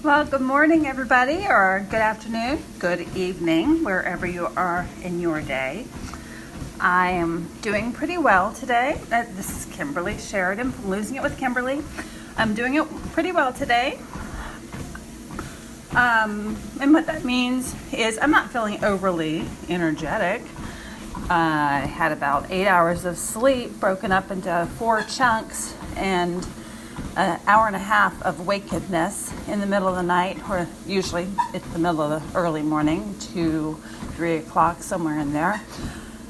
Well, good morning, everybody, or good afternoon, good evening, wherever you are in your day. I am doing pretty well today. This is Kimberly Sheridan from Losing It with Kimberly. I'm doing it pretty well today. And what that means is I'm not feeling overly energetic. I had about 8 hours of sleep broken up into 4 chunks and an hour and a half of wakedness in the middle of the night, or usually it's the middle of the early morning, 2-3 o'clock, somewhere in there.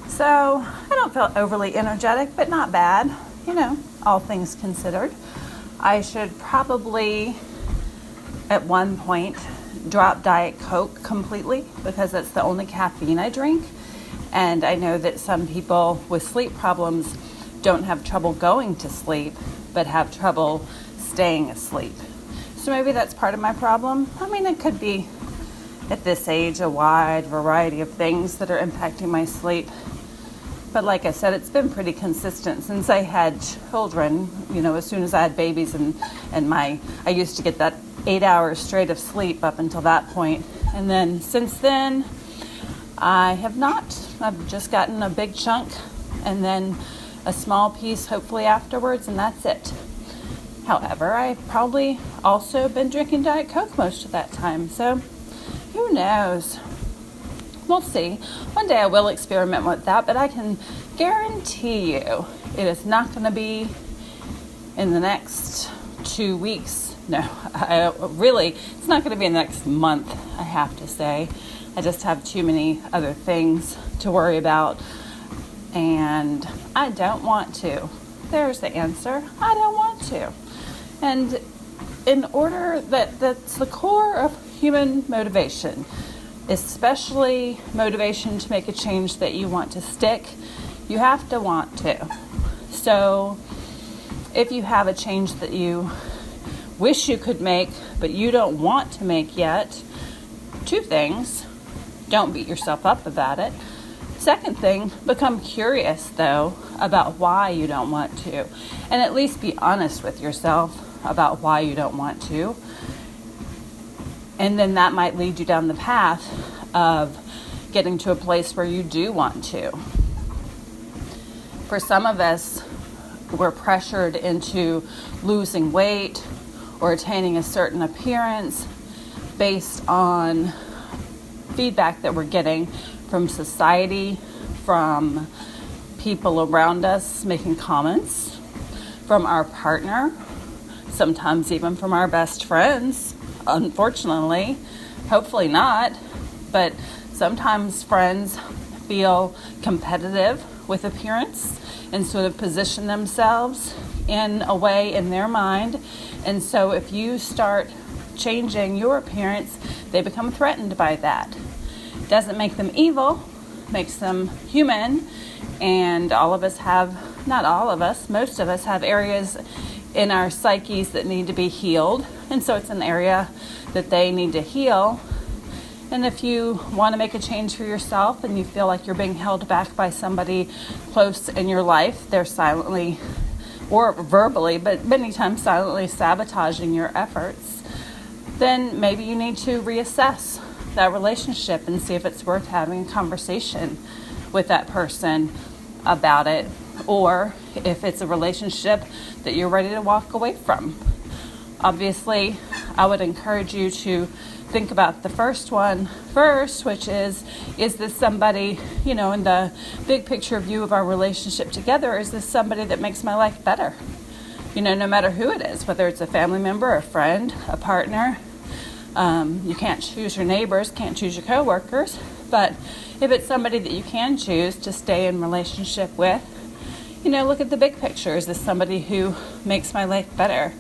So I don't feel overly energetic, but not bad, all things considered. I should probably at one point drop Diet Coke completely because that's the only caffeine I drink. And I know that some people with sleep problems don't have trouble going to sleep, but have trouble staying asleep. So maybe that's part of my problem. It could be at this age a wide variety of things that are impacting my sleep. But like I said, it's been pretty consistent since I had children. As soon as I had babies and I used to get that 8 hours straight of sleep up until that point. And then since then, I have not. I've just gotten a big chunk and then a small piece hopefully afterwards, and that's it. However, I've probably also been drinking Diet Coke most of that time, so who knows? We'll see. One day I will experiment with that, but I can guarantee you it is not going to be in the next 2 weeks. No, it's not going to be in the next month, I have to say. I just have too many other things to worry about. And I don't want to. There's the answer. I don't want to. And in order that's the core of human motivation, especially motivation to make a change that you want to stick, you have to want to. So if you have a change that you wish you could make, but you don't want to make yet, 2 things. Don't beat yourself up about it. Second thing, become curious, though, about why you don't want to. And at least be honest with yourself about why you don't want to. And then that might lead you down the path of getting to a place where you do want to. For some of us, we're pressured into losing weight or attaining a certain appearance based on feedback that we're getting from society, from people around us making comments, from our partner, sometimes even from our best friends, unfortunately. Hopefully not, but sometimes friends feel competitive with appearance and sort of position themselves in a way in their mind. And so if you start changing your appearance, they become threatened by that. Doesn't make them evil, makes them human, and most of us have areas in our psyches that need to be healed, and so it's an area that they need to heal. And if you want to make a change for yourself and you feel like you're being held back by somebody close in your life, they're silently or verbally, but many times silently sabotaging your efforts, then maybe you need to reassess that relationship and see if it's worth having a conversation with that person about it, or if it's a relationship that you're ready to walk away from. Obviously, I would encourage you to think about the first one first, which is this somebody, in the big picture view of our relationship together, is this somebody that makes my life better? No matter who it is, whether it's a family member, a friend, a partner. You can't choose your neighbors, can't choose your coworkers, but if it's somebody that you can choose to stay in relationship with, look at the big picture. Is this somebody who makes my life better?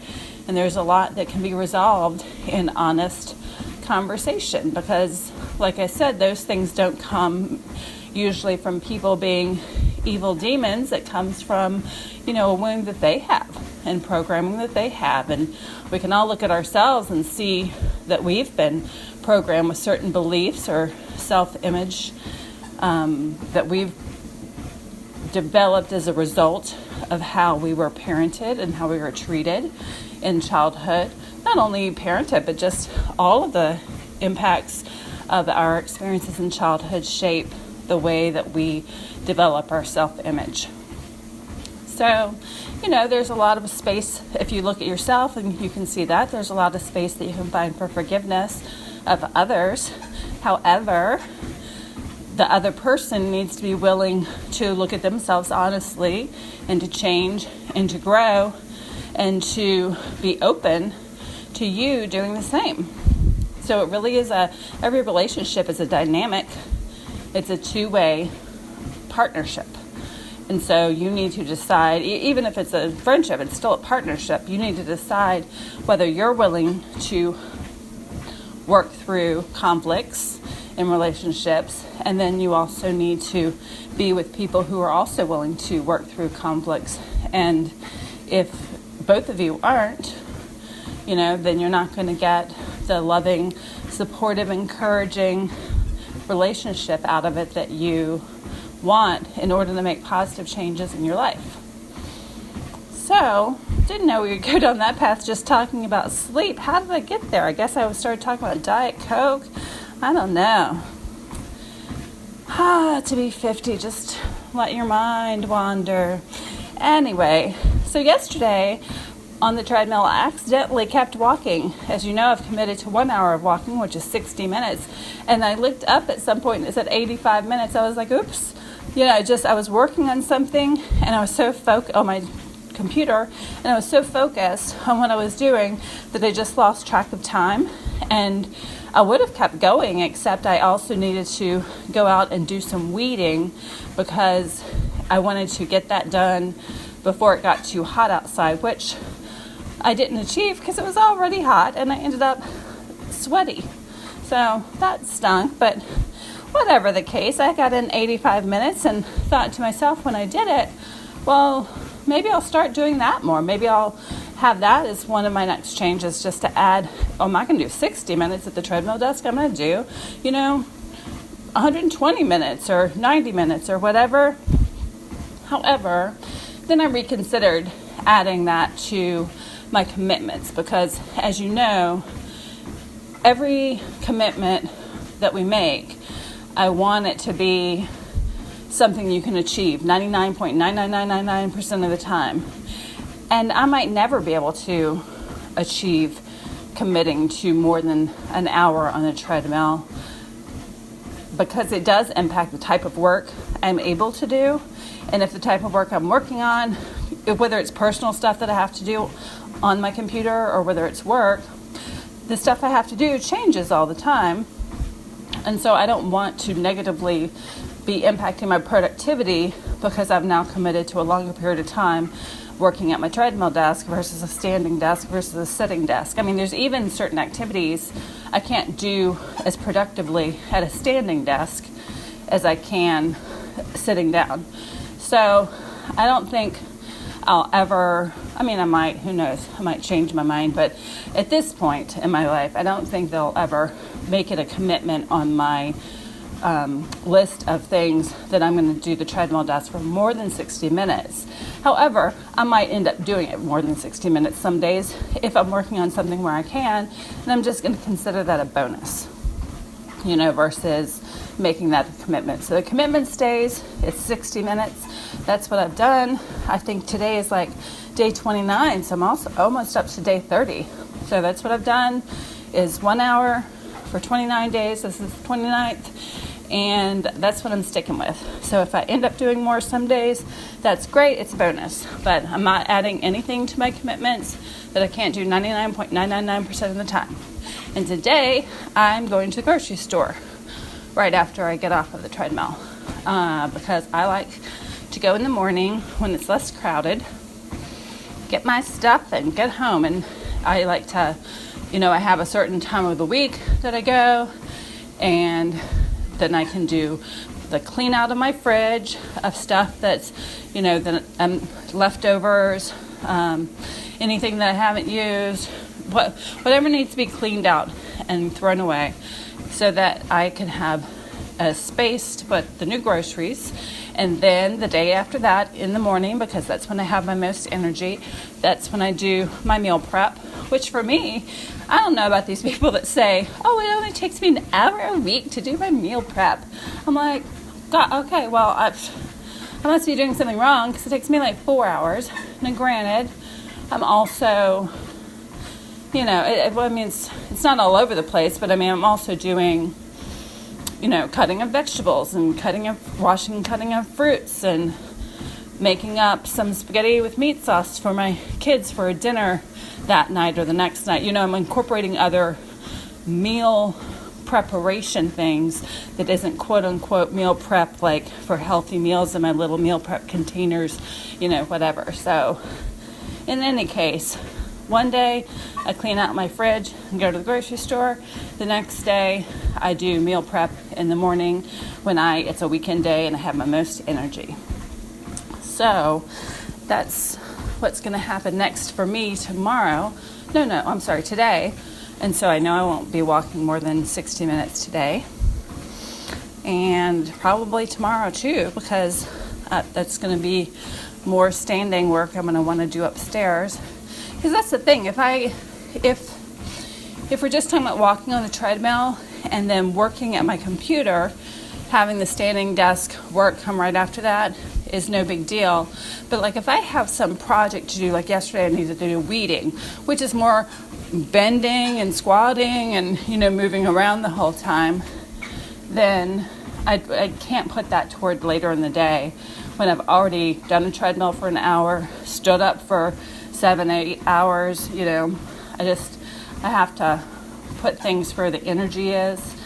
And there's a lot that can be resolved in honest conversation because, like I said, those things don't come usually from people being evil demons. It comes from, a wound that they have and programming that they have. And we can all look at ourselves and see that we've been programmed with certain beliefs or self-image that we've developed as a result of how we were parented and how we were treated in childhood. not only parenthood, but just all of the impacts of our experiences in childhood shape the way that we develop our self-image. So, there's a lot of space. If you look at yourself and you can see that, there's a lot of space that you can find for forgiveness of others. However, the other person needs to be willing to look at themselves honestly and to change and to grow and to be open to you doing the same. So it really is every relationship is a dynamic. It's a two-way partnership. And so you need to decide, even if it's a friendship, it's still a partnership. You need to decide whether you're willing to work through conflicts in relationships. And then you also need to be with people who are also willing to work through conflicts. And if both of you aren't, then you're not going to get the loving, supportive, encouraging relationship out of it that you want in order to make positive changes in your life. So, didn't know we would go down that path just talking about sleep. How did I get there? I guess I started talking about Diet Coke. I don't know. To be 50, just let your mind wander. Anyway, so yesterday on the treadmill, I accidentally kept walking. As you know, I've committed to 1 hour of walking, which is 60 minutes. And I looked up at some point and it said 85 minutes. I was like, oops. I was working on something and I was so focused on my computer and I was so focused on what I was doing that I just lost track of time. And I would have kept going, except I also needed to go out and do some weeding because I wanted to get that done before it got too hot outside, which I didn't achieve because it was already hot and I ended up sweaty. So that stunk, but whatever the case, I got in 85 minutes and thought to myself when I did it, well, maybe I'll start doing that more. Maybe I'll have that as one of my next changes, just to add, I'm not going to do 60 minutes at the treadmill desk. I'm going to do, 120 minutes or 90 minutes or whatever. However, then I reconsidered adding that to my commitments because, as you know, every commitment that we make, I want it to be something you can achieve 99.99999% of the time. And I might never be able to achieve committing to more than an hour on a treadmill because it does impact the type of work I'm able to do. And if the type of work I'm working on, whether it's personal stuff that I have to do on my computer or whether it's work, the stuff I have to do changes all the time. And so I don't want to negatively be impacting my productivity because I've now committed to a longer period of time working at my treadmill desk versus a standing desk versus a sitting desk. I mean, there's even certain activities I can't do as productively at a standing desk as I can sitting down. So I don't think I'll ever, I might, who knows, I might change my mind, but at this point in my life, I don't think they'll ever make it a commitment on my list of things that I'm going to do the treadmill desk for more than 60 minutes. However, I might end up doing it more than 60 minutes some days if I'm working on something where I can, and I'm just going to consider that a bonus, versus making that a commitment. So the commitment stays, it's 60 minutes. That's what I've done. I think today is like day 29, so I'm also almost up to day 30. So that's what I've done, is 1 hour for 29 days. This is the 29th. And that's what I'm sticking with. So if I end up doing more some days, that's great. It's a bonus. But I'm not adding anything to my commitments that I can't do 99.999% of the time. And today, I'm going to the grocery store right after I get off of the treadmill. Because I like to go in the morning when it's less crowded, get my stuff and get home. And I like to, I have a certain time of the week that I go, and then I can do the clean out of my fridge of stuff that's, leftovers, anything that I haven't used, whatever needs to be cleaned out and thrown away, so that I can have a space to put the new groceries. And then the day after that, in the morning, because that's when I have my most energy, that's when I do my meal prep, which for me, I don't know about these people that say, oh, it only takes me an hour a week to do my meal prep. I'm like, God, okay, well, I must be doing something wrong because it takes me like 4 hours. Now, granted, I'm also, it's not all over the place, but I'm also doing, cutting of vegetables and cutting of fruits and making up some spaghetti with meat sauce for my kids for a dinner that night or the next night. I'm incorporating other meal preparation things that isn't quote unquote meal prep, like for healthy meals in my little meal prep containers, whatever. So in any case, one day I clean out my fridge and go to the grocery store. The next day I do meal prep in the morning when it's a weekend day and I have my most energy. So that's what's going to happen next for me tomorrow. Today. And so I know I won't be walking more than 60 minutes today. And probably tomorrow too, because that's going to be more standing work I'm going to want to do upstairs. Because that's the thing, if we're just talking about walking on the treadmill and then working at my computer, having the standing desk work come right after that is no big deal. But like if I have some project to do, like yesterday I needed to do weeding, which is more bending and squatting and moving around the whole time, then I can't put that toward later in the day when I've already done a treadmill for an hour, stood up for 7-8 hours. I have to put things where the energy is.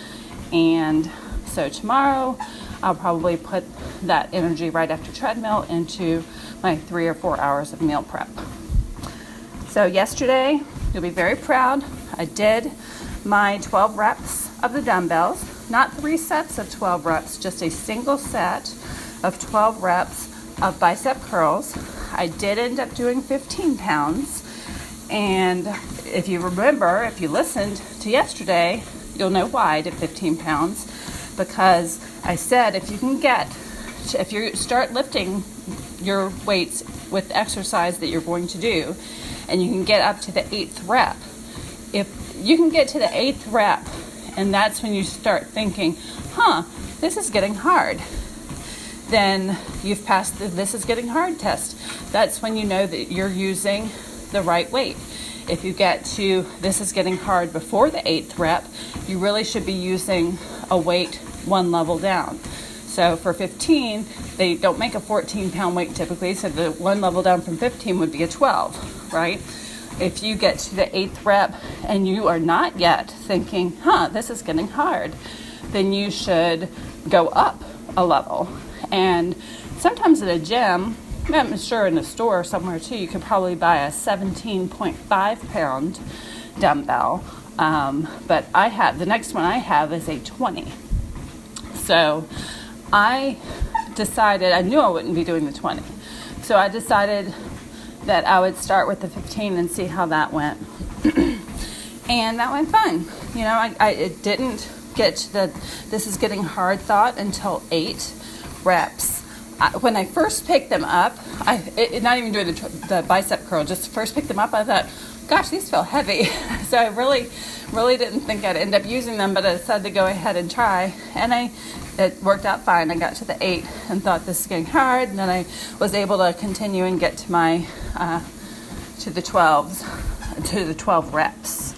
And so tomorrow I'll probably put that energy right after treadmill into my 3 or 4 hours of meal prep. So yesterday, you'll be very proud, I did my 12 reps of the dumbbells, not 3 sets of 12 reps, just a single set of 12 reps of bicep curls. I did end up doing 15 pounds. And if you listened to yesterday, you'll know why I did 15 pounds. Because I said if you start lifting your weights with exercise that you're going to do, and you can get up to the 8th rep, if you can get to the 8th rep, and that's when you start thinking, this is getting hard, then you've passed the this is getting hard test. That's when you know that you're using the right weight. If you get to this is getting hard before the 8th rep, you really should be using a weight one level down. So for 15, they don't make a 14-pound weight typically, so the one level down from 15 would be a 12, right? If you get to the 8th rep and you are not yet thinking, this is getting hard, then you should go up a level. And sometimes at a gym, I'm sure in a store somewhere too, you could probably buy a 17.5-pound dumbbell. But the next one I have is a 20. So I decided, I knew I wouldn't be doing the 20. So I decided that I would start with the 15 and see how that went. And that went fine. It didn't get to this is getting hard thought until 8 reps. When I first picked them up, not even doing the bicep curl, just first picked them up, I thought, gosh, these feel heavy. So I really didn't think I'd end up using them, but I decided to go ahead and try. And it worked out fine. I got to the 8 and thought this is getting hard. And then I was able to continue and get to my, to the 12 reps.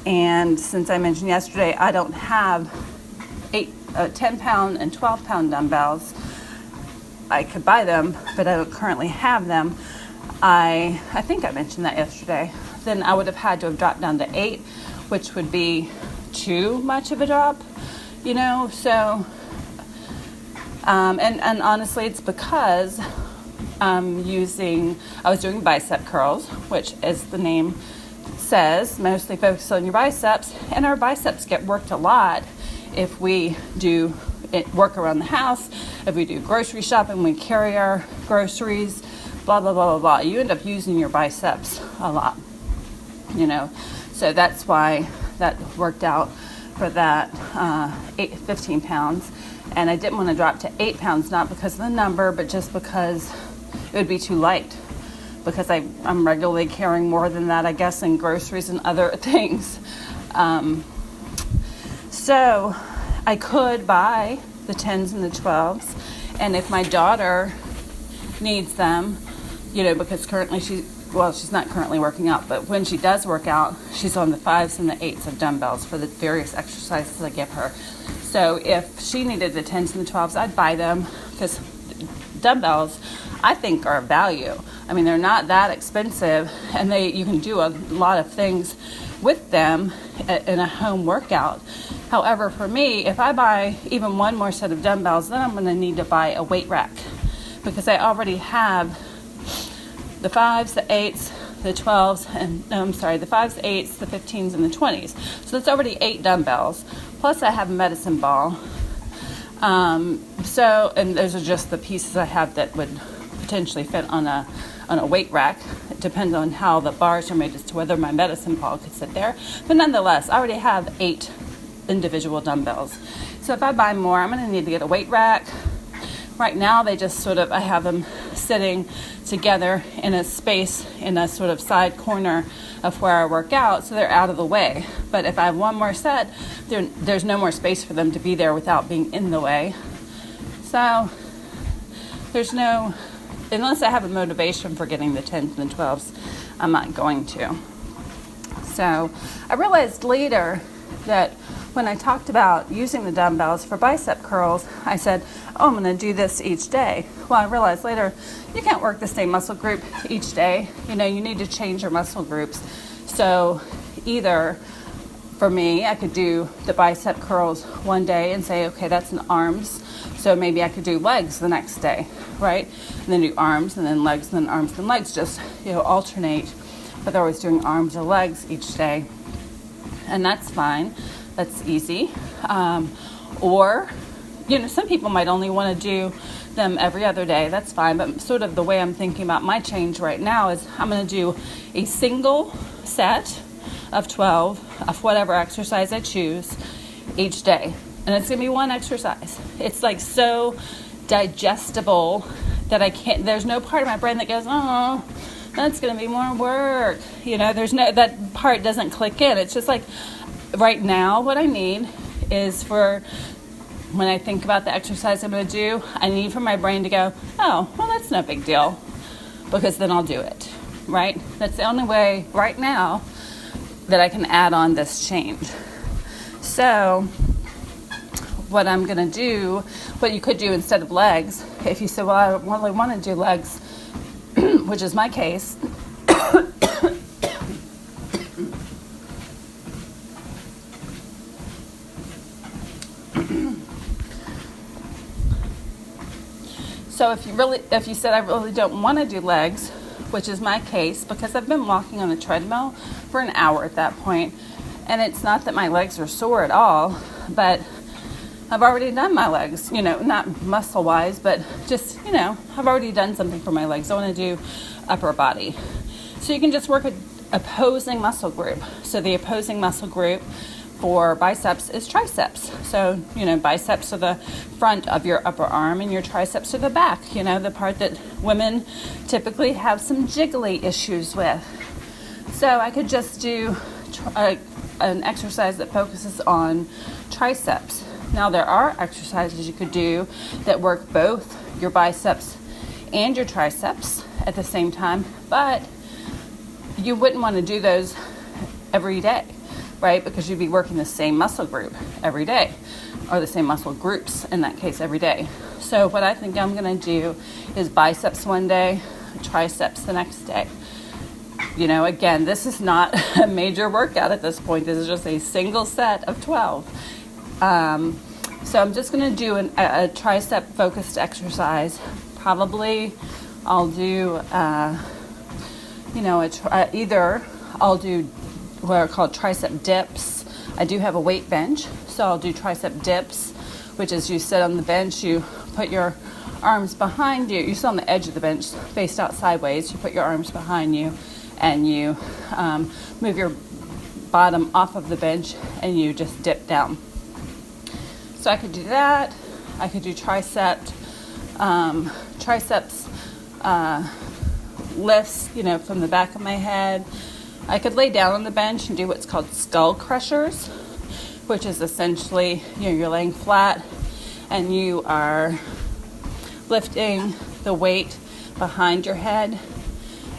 And since I mentioned yesterday, I don't have 10-pound and 12-pound dumbbells. I could buy them, but I don't currently have them. I think I mentioned that yesterday. Then I would have had to have dropped down to 8, which would be too much of a drop, so, and honestly, it's because I was doing bicep curls, which as the name says, mostly focused on your biceps, and our biceps get worked a lot if we do work around the house, if we do grocery shopping, we carry our groceries, blah, blah, blah, blah, blah. You end up using your biceps a lot, So that's why that worked out for that 15 pounds. And I didn't want to drop to 8 pounds, not because of the number, but just because it would be too light. because I'm regularly carrying more than that, I guess, in groceries and other things. So I could buy the 10s and the 12s, and if my daughter needs them, because currently she's not currently working out, but when she does work out, she's on the 5s and the 8s of dumbbells for the various exercises I give her. So if she needed the 10s and the 12s, I'd buy them, because dumbbells, I think, are a value. I mean, they're not that expensive, and you can do a lot of things with them in a home workout. However, for me, if I buy even one more set of dumbbells, then I'm going to need to buy a weight rack, because I already have the 5s, the 8s, the 12s, the 5s, the 8s, the 15s, and the 20s. So that's already 8 dumbbells. Plus I have a medicine ball. And those are just the pieces I have that would potentially fit on a weight rack. It depends on how the bars are made as to whether my medicine ball could sit there. But nonetheless, I already have 8 individual dumbbells. So if I buy more, I'm going to need to get a weight rack. Right now, I have them sitting together in a space in a sort of side corner of where I work out, so they're out of the way. But if I have one more set, there's no more space for them to be there without being in the way. So unless I have a motivation for getting the 10s and the 12s, I'm not going to. So I realized later that when I talked about using the dumbbells for bicep curls, I said, I'm going to do this each day. Well, I realized later, you can't work the same muscle group each day. You need to change your muscle groups. So either, for me, I could do the bicep curls one day and say, okay, that's an arms. So maybe I could do legs the next day, right? And then do arms and then legs and then arms and legs, just, alternate. But they're always doing arms or legs each day. And that's fine. That's easy. Or, some people might only want to do them every other day. That's fine. But sort of the way I'm thinking about my change right now is I'm going to do a single set of 12 of whatever exercise I choose each day. And it's going to be one exercise. It's like so digestible that there's no part of my brain that goes, oh, that's going to be more work. That part doesn't click in. It's just like, right now, what I need is when I think about the exercise I'm going to do, I need for my brain to go, oh, well, that's no big deal, because then I'll do it, right? That's the only way right now that I can add on this change. So what I'm going to do, what you could do instead of legs, if you say, well, I only want to do legs, which is my case, so if you said I really don't want to do legs, which is my case, because I've been walking on the treadmill for an hour at that point, and it's not that my legs are sore at all, but I've already done my legs, not muscle-wise, but just, I've already done something for my legs. I want to do upper body. So you can just work an opposing muscle group. So the opposing muscle group for biceps is triceps. So, biceps are the front of your upper arm and your triceps are the back, the part that women typically have some jiggly issues with. So I could just do an exercise that focuses on triceps. Now, there are exercises you could do that work both your biceps and your triceps at the same time, but you wouldn't want to do those every day, right? Because you'd be working the same muscle group every day, or the same muscle groups in that case every day. So what I think I'm going to do is biceps one day, triceps the next day. Again, this is not a major workout at this point. This is just a single set of 12. So I'm just going to do a tricep focused exercise. Probably I'll do, either I'll do what are called tricep dips. I do have a weight bench, so I'll do tricep dips, which is you sit on the bench, you put your arms behind you. You sit on the edge of the bench, faced out sideways. You put your arms behind you, and you move your bottom off of the bench, and you just dip down. So I could do that. I could do triceps lifts, from the back of my head. I could lay down on the bench and do what's called skull crushers, which is essentially, you're laying flat and you are lifting the weight behind your head.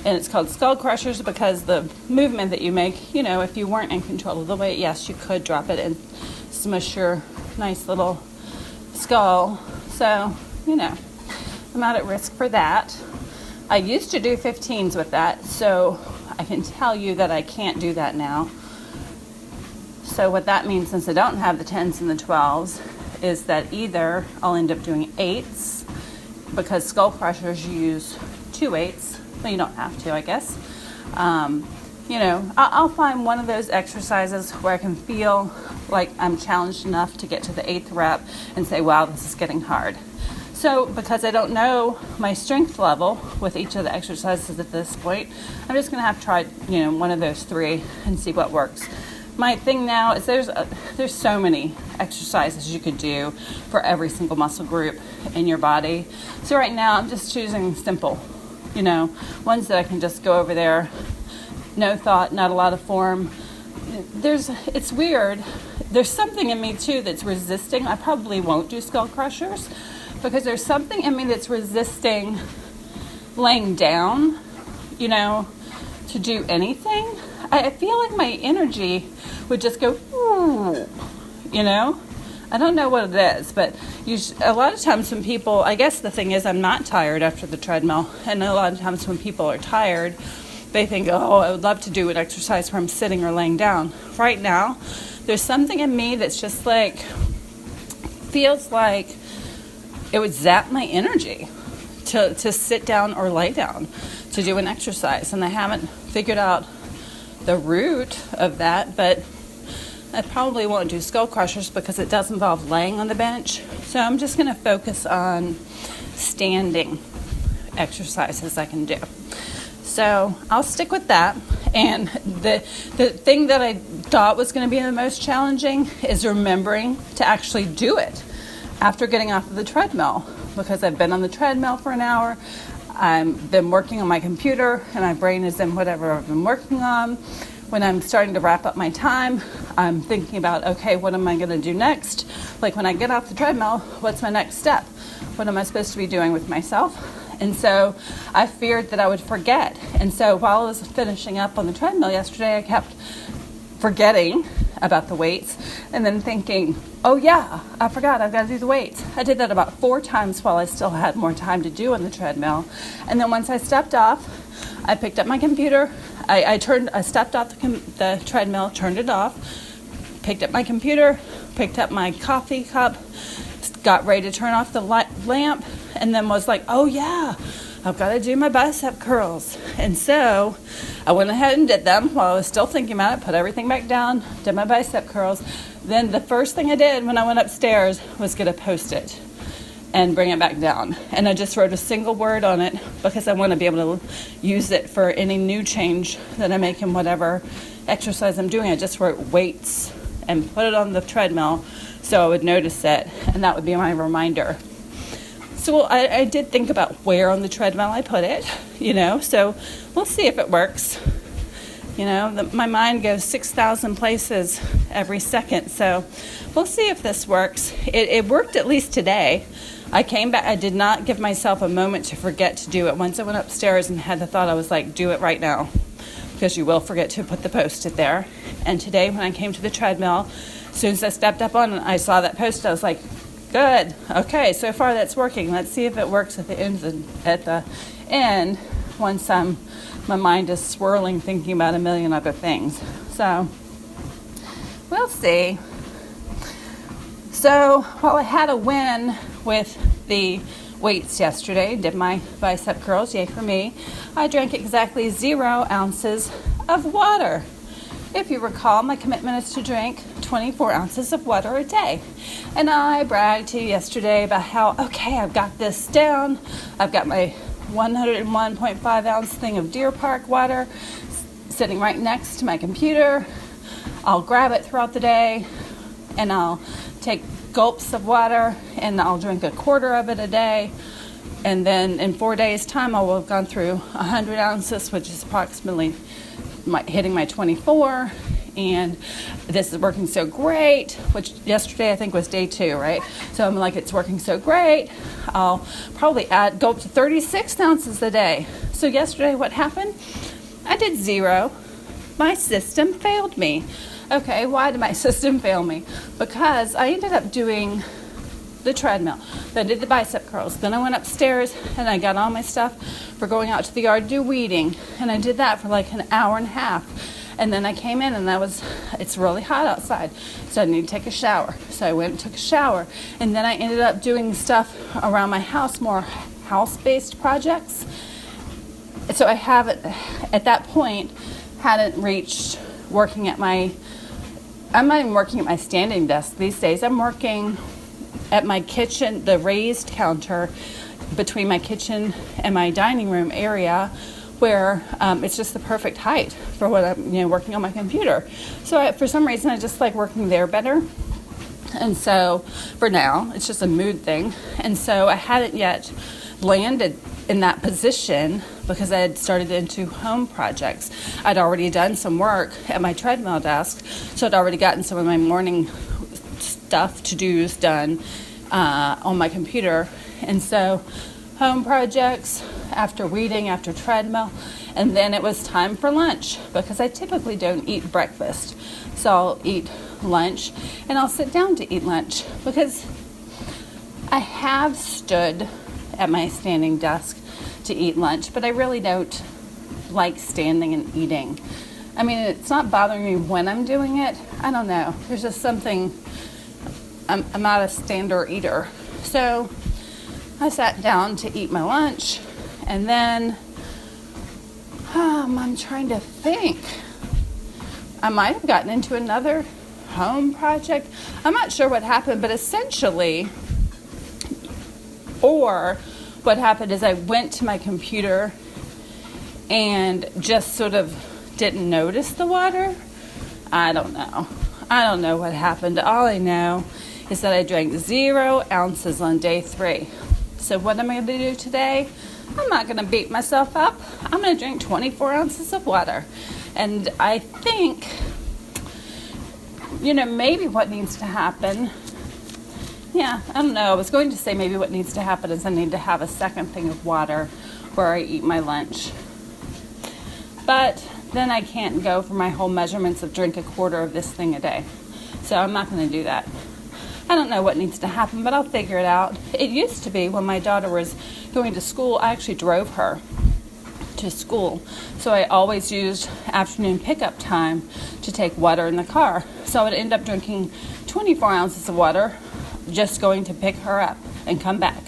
And it's called skull crushers because the movement that you make, if you weren't in control of the weight, yes, you could drop it and smush your nice little skull. So, I'm not at risk for that. I used to do 15s with that, so I can tell you that I can't do that now. So what that means, since I don't have the 10s and the 12s, is that either I'll end up doing 8s, because skull crushers use 2 8s. Well, you don't have to, I guess. I'll find one of those exercises where I can feel like I'm challenged enough to get to the 8th rep and say, wow, this is getting hard. So because I don't know my strength level with each of the exercises at this point, I'm just going to have to try, one of those 3 and see what works. My thing now is there's so many exercises you could do for every single muscle group in your body. So right now I'm just choosing simple, ones that I can just go over there, no thought, not a lot of form. It's weird. There's something in me too that's resisting. I probably won't do skull crushers because there's something in me that's resisting laying down, to do anything. I feel like my energy would just go, ooh, I don't know what it is, but a lot of times when people, I guess the thing is I'm not tired after the treadmill, and a lot of times when people are tired, they think, oh, I would love to do an exercise where I'm sitting or laying down. Right now, there's something in me that's just like, feels like it would zap my energy to sit down or lay down to do an exercise. And I haven't figured out the root of that, but I probably won't do skull crushers because it does involve laying on the bench. So I'm just going to focus on standing exercises I can do. So I'll stick with that. And the thing that I thought was going to be the most challenging is remembering to actually do it after getting off of the treadmill, because I've been on the treadmill for an hour. I've been working on my computer and my brain is in whatever I've been working on. When I'm starting to wrap up my time, I'm thinking about, okay, what am I going to do next? Like when I get off the treadmill, what's my next step? What am I supposed to be doing with myself? And so I feared that I would forget. And so while I was finishing up on the treadmill yesterday, I kept forgetting about the weights and then thinking, oh yeah, I forgot, I've got to do the weights. I did that about 4 times while I still had more time to do on the treadmill. And then once I stepped off, I picked up my computer. I stepped off the treadmill, turned it off, picked up my computer, picked up my coffee cup, got ready to turn off the lamp, and then was like, oh yeah, I've got to do my bicep curls. And so I went ahead and did them while I was still thinking about it, put everything back down, did my bicep curls. Then the first thing I did when I went upstairs was get a Post-it and bring it back down. And I just wrote a single word on it because I want to be able to use it for any new change that I make in whatever exercise I'm doing. I just wrote weights and put it on the treadmill so I would notice it, and that would be my reminder. So I did think about where on the treadmill I put it, so we'll see if it works. My mind goes 6,000 places every second, so we'll see if this works. It worked at least today. I came back, I did not give myself a moment to forget to do it. Once I went upstairs and had the thought, I was like, do it right now, because you will forget to put the Post-it there. And today when I came to the treadmill, as soon as I stepped up on it, I saw that Post-it, I was like, good. Okay, so far that's working. Let's see if it works at the end once my mind is swirling thinking about a million other things. So we'll see. So while I had a win with the weights yesterday, did my bicep curls, yay for me, I drank exactly 0 ounces of water. If you recall, my commitment is to drink 24 ounces of water a day. And I bragged to you yesterday about how, okay, I've got this down. I've got my 101.5 ounce thing of Deer Park water sitting right next to my computer. I'll grab it throughout the day and I'll take gulps of water and I'll drink a quarter of it a day. And then in 4 days' time, I will have gone through 100 ounces, which is approximately hitting my 24. And this is working so great, which yesterday I think was day 2, right? So I'm like, it's working so great. I'll probably go up to 36 ounces a day. So yesterday, what happened? I did 0. My system failed me. Okay, why did my system fail me? Because I ended up doing the treadmill. Then I did the bicep curls. Then I went upstairs and I got all my stuff for going out to the yard to do weeding. And I did that for like an hour and a half. And then I came in and it's really hot outside. So I need to take a shower. So I went and took a shower. And then I ended up doing stuff around my house, more house-based projects. So I haven't, at that point, hadn't reached working at I'm not even working at my standing desk these days. I'm working at my kitchen, the raised counter between my kitchen and my dining room area, where it's just the perfect height for what I'm working on my computer. So for some reason, I just like working there better. And so for now, it's just a mood thing. And so I hadn't yet landed in that position because I had started into home projects. I'd already done some work at my treadmill desk, so I'd already gotten some of my morning stuff, to-dos done on my computer. And so home projects, after weeding, after treadmill, and then it was time for lunch because I typically don't eat breakfast. So I'll eat lunch and I'll sit down to eat lunch because I have stood at my standing desk to eat lunch, but I really don't like standing and eating. I mean, it's not bothering me when I'm doing it. I don't know. There's just something, I'm not a stander eater. So I sat down to eat my lunch, and then I'm trying to think. I might have gotten into another home project. I'm not sure what happened, but essentially, or what happened is I went to my computer and just sort of didn't notice the water. I don't know what happened. All I know is that I drank 0 ounces on day 3. So what am I going to do today? I'm not going to beat myself up. I'm going to drink 24 ounces of water. And I think, maybe what needs to happen, I don't know. I was going to say maybe what needs to happen is I need to have a second thing of water where I eat my lunch. But then I can't go for my whole measurements of drink a quarter of this thing a day. So I'm not going to do that. I don't know what needs to happen, but I'll figure it out. It used to be when my daughter was going to school, I actually drove her to school. So I always used afternoon pickup time to take water in the car. So I would end up drinking 24 ounces of water just going to pick her up and come back.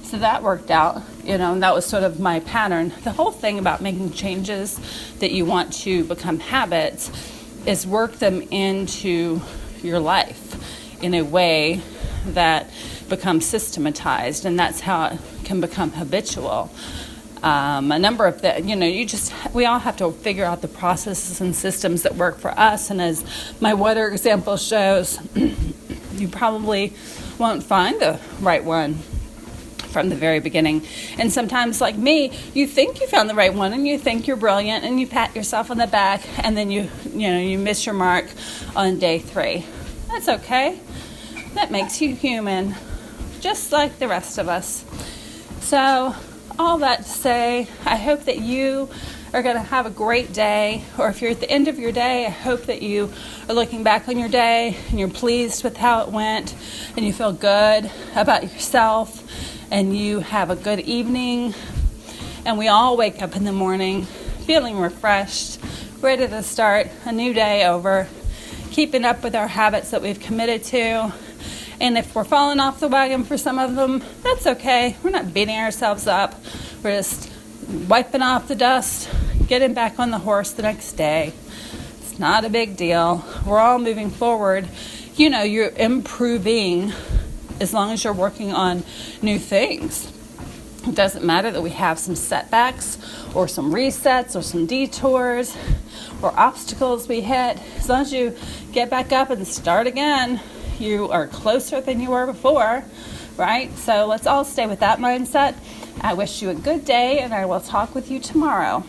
So that worked out, and that was sort of my pattern. The whole thing about making changes that you want to become habits is work them into your life in a way that becomes systematized, and that's how it can become habitual. A number of we all have to figure out the processes and systems that work for us. And as my water example shows, you probably won't find the right one from the very beginning. And sometimes, like me, you think you found the right one and you think you're brilliant and you pat yourself on the back, and then you miss your mark on day 3. That's okay. That makes you human, just like the rest of us. So all that to say, I hope that you are going to have a great day, or if you're at the end of your day, I hope that you are looking back on your day and you're pleased with how it went and you feel good about yourself and you have a good evening. And we all wake up in the morning feeling refreshed, ready to start a new day over, keeping up with our habits that we've committed to. And if we're falling off the wagon for some of them, that's okay. We're not beating ourselves up. We're just wiping off the dust, getting back on the horse the next day. It's not a big deal. We're all moving forward. You're improving as long as you're working on new things. It doesn't matter that we have some setbacks or some resets or some detours or obstacles we hit. As long as you get back up and start again, You are closer than you were before, right? So let's all stay with that mindset. I wish you a good day, and I will talk with you tomorrow.